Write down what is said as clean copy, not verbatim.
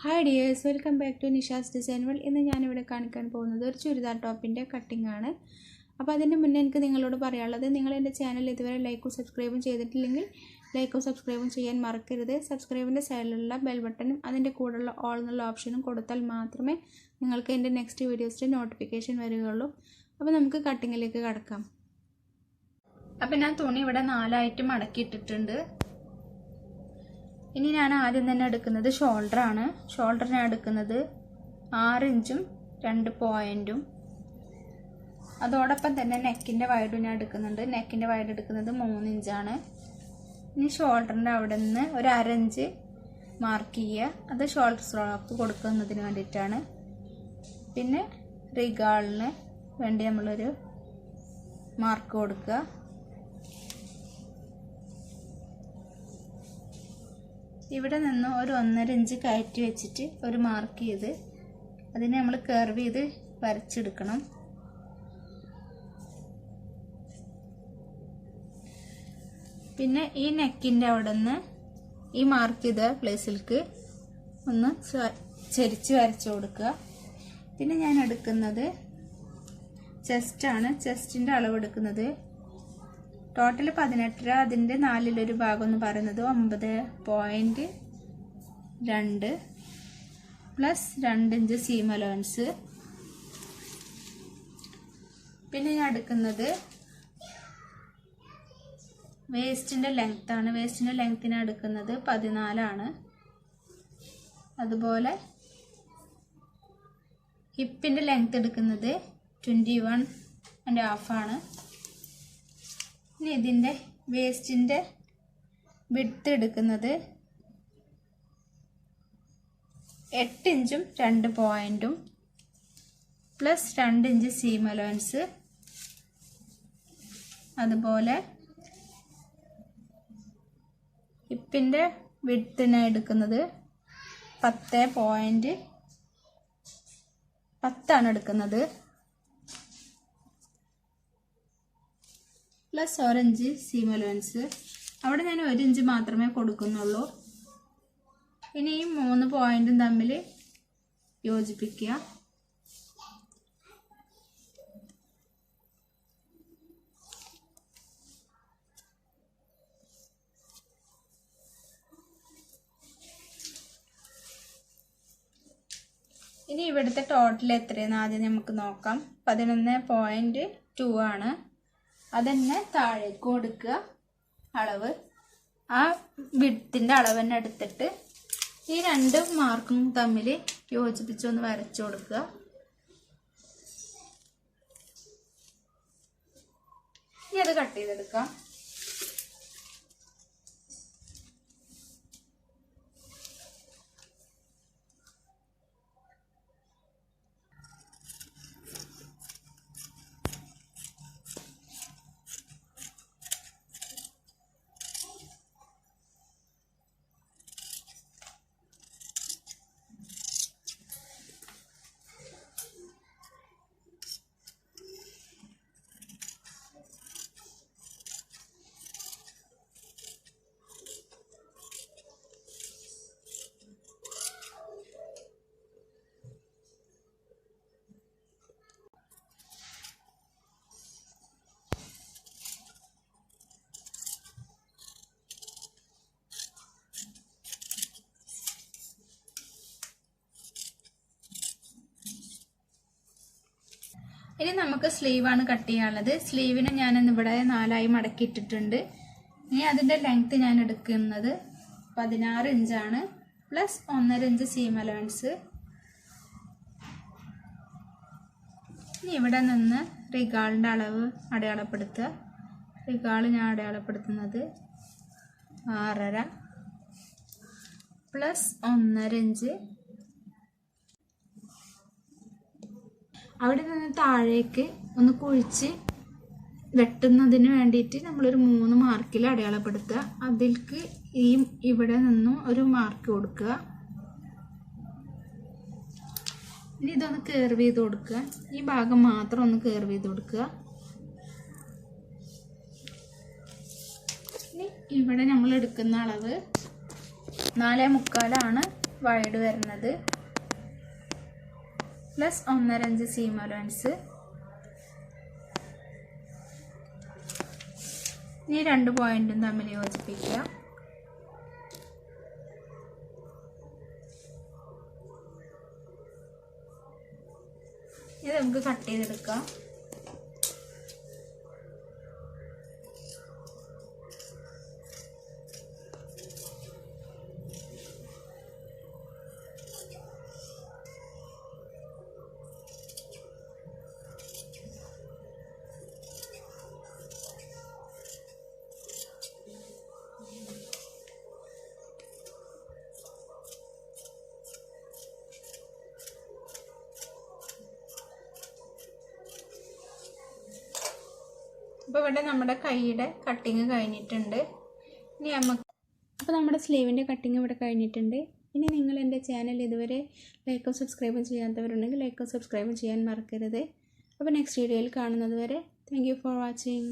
Hi dears, welcome back to Nisha's design world. ഇന്ന് ഞാനിവിടെ കാണിക്കാൻ പോകുന്നത് ഒരു ചുരിദാർ ടോപ്പിൻ്റെ കട്ടിംഗ് ആണ്. അപ്പോൾ അതിന് മുന്നേ എനിക്ക് നിങ്ങളോട് പറയാനുള്ളത്, നിങ്ങൾ എൻ്റെ ചാനൽ ഇതുവരെ ലൈക്കും സബ്സ്ക്രൈബും ചെയ്തിട്ടില്ലെങ്കിൽ ലൈക്കും സബ്സ്ക്രൈബും ചെയ്യാൻ മറക്കരുത്. സബ്സ്ക്രൈബിൻ്റെ സൈഡിലുള്ള ബെൽ ബട്ടണും അതിൻ്റെ കൂടെയുള്ള ഓൾ എന്നുള്ള ഓപ്ഷനും കൊടുത്താൽ മാത്രമേ നിങ്ങൾക്ക് എൻ്റെ നെക്സ്റ്റ് വീഡിയോസിൻ്റെ നോട്ടിഫിക്കേഷൻ വരികയുള്ളൂ. അപ്പോൾ നമുക്ക് കട്ടിങ്ങിലേക്ക് കടക്കാം. അപ്പോൾ ഞാൻ തുണി ഇവിടെ 4 ആയിട്ട് മടക്കിയിട്ടിട്ടുണ്ട്. ഇനി ഞാൻ ആദ്യം തന്നെ എടുക്കുന്നത് ഷോൾഡറാണ്. ഷോൾഡർ ഞാൻ എടുക്കുന്നത് 6 ഇഞ്ചും 2 പോയിൻറ്റും. അതോടൊപ്പം തന്നെ നെക്കിൻ്റെ വൈഡും ഞാൻ എടുക്കുന്നുണ്ട്. നെക്കിൻ്റെ വൈഡ് എടുക്കുന്നത് 3 ഇഞ്ചാണ്. ഇനി ഷോൾഡറിൻ്റെ അവിടെ നിന്ന് ഒരു 1/2 ഇഞ്ച് മാർക്ക് ചെയ്യുക. അത് ഷോൾഡർ സ്ട്രോപ്പ് കൊടുക്കുന്നതിന് വേണ്ടിയിട്ടാണ്. പിന്നെ റിഗാളിന് വേണ്ടി നമ്മളൊരു മാർക്ക് കൊടുക്കുക. ഇവിടെ നിന്ന് ഒരു 1.5 ഇഞ്ച് കയറ്റി വെച്ചിട്ട് ഒരു മാർക്ക് ചെയ്ത് അതിനെ നമ്മൾ കർവ് ചെയ്ത് വരച്ചെടുക്കണം. പിന്നെ ഈ നെക്കിൻ്റെ അവിടെ നിന്ന് ഈ മാർക്ക് ചെയ്ത പ്ലേസിലേക്ക് ഒന്ന് ചരിച്ച് വരച്ചു കൊടുക്കുക. പിന്നെ ഞാൻ എടുക്കുന്നത് ചെസ്റ്റാണ്. ചെസ്റ്റിൻ്റെ അളവ് എടുക്കുന്നത് ടോട്ടൽ 18, അതിൻ്റെ 4 ഭാഗം എന്ന് പറയുന്നത് 9.2 പ്ലസ് 2 ഇഞ്ച് സീം അലവൻസ്. പിന്നെ ഞാൻ എടുക്കുന്നത് വേസ്റ്റിൻ്റെ ലെങ്ത് ആണ്. വേസ്റ്റിൻ്റെ ലെങ്ത്തിന് എടുക്കുന്നത് 14 ആണ്. അതുപോലെ ഹിപ്പിൻ്റെ ലെങ്ത് എടുക്കുന്നത് 21.5 ആണ്. ഇനി ഇതിൻ്റെ വേസ്റ്റിൻ്റെ വിഡ്ത്ത് എടുക്കുന്നത് 8 ഇഞ്ചും 2 പോയിൻറ്റും പ്ലസ് 2 ഇഞ്ച് സീം അലവൻസ്. അതുപോലെ ഹിപ്പിൻ്റെ വിഡ്ത്തിന് എടുക്കുന്നത് 10.10 എടുക്കുന്നത്. Plus 1 inch seam allowance. അവിടെ ഞാൻ 1 ഇഞ്ച് മാത്രമേ കൊടുക്കുന്നുള്ളൂ. ഇനി ഈ 3 പോയിന്റും തമ്മിൽ യോജിപ്പിക്കുക. ഇനി ഇവിടുത്തെ ടോട്ടൽ എത്രയെന്ന് ആദ്യം നമുക്ക് നോക്കാം. 11.2 ആണ്. അതന്നെ താഴേക്ക് കൊടുക്കുക അളവ്. ആ വിഡ്ത്തിൻ്റെ അളവ് തന്നെ എടുത്തിട്ട് ഈ 2 മാർക്കും തമ്മിൽ യോജിപ്പിച്ചൊന്ന് വരച്ചു കൊടുക്കുക. ഇനി അത് കട്ട് ചെയ്തെടുക്കാം. ഇനി നമുക്ക് സ്ലീവാണ് കട്ട് ചെയ്യാനുള്ളത്. സ്ലീവിന് ഞാൻ ഇവിടെ 4 ആയി മടക്കിയിട്ടിട്ടുണ്ട്. ഇനി അതിൻ്റെ ലെങ്ത് ഞാൻ എടുക്കുന്നത് 16 ഇഞ്ചാണ് പ്ലസ് 1.5 ഇഞ്ച് സീം അലവൻസ്. ഇനി ഇവിടെ നിന്ന് റിഗാളിൻ്റെ അളവ് അടയാളപ്പെടുത്തുക. റിഗാൾ ഞാൻ അടയാളപ്പെടുത്തുന്നത് 6.5 പ്ലസ് 1.5 ഇഞ്ച്. അവിടെ നിന്ന് താഴേക്ക് ഒന്ന് കുഴിച്ച് വെട്ടുന്നതിന് വേണ്ടിയിട്ട് നമ്മളൊരു 3 മാർക്കിൽ അടയാളപ്പെടുത്തുക. അതിലേക്ക് ഇവിടെ നിന്നും ഒരു മാർക്ക് കൊടുക്കുക. ഇനി ഇതൊന്ന് കർവ് ചെയ്ത് കൊടുക്കുക. ഈ ഭാഗം മാത്രം ഒന്ന് കർവ് ചെയ്ത് കൊടുക്കുക. ഇനി ഇവിടെ നമ്മൾ എടുക്കുന്ന അളവ് 4.25 ആണ്. വൈഡ് വരുന്നത് പ്ലസ് 1.5 ഇഞ്ച് സീം അലവൻസ്. ഈ 2 പോയിന്റും തമ്മിൽ യോജിപ്പിക്കുക. ഇത് നമുക്ക് കട്ട് ചെയ്തെടുക്കാം. അപ്പോൾ ഇവിടെ നമ്മുടെ കൈയുടെ കട്ടിങ് കഴിഞ്ഞിട്ടുണ്ട്. ഇനി അപ്പോൾ നമ്മുടെ സ്ലീവിൻ്റെ കട്ടിങ് ഇവിടെ കഴിഞ്ഞിട്ടുണ്ട്. ഇനി നിങ്ങൾ എൻ്റെ ചാനൽ ഇതുവരെ ലൈക്കും സബ്സ്ക്രൈബും ചെയ്യാത്തവരുണ്ടെങ്കിൽ ലൈക്കും സബ്സ്ക്രൈബും ചെയ്യാൻ മറക്കരുത്. അപ്പോൾ നെക്സ്റ്റ് വീഡിയോയിൽ കാണുന്നത് വരെ താങ്ക് യു ഫോർ വാച്ചിങ്.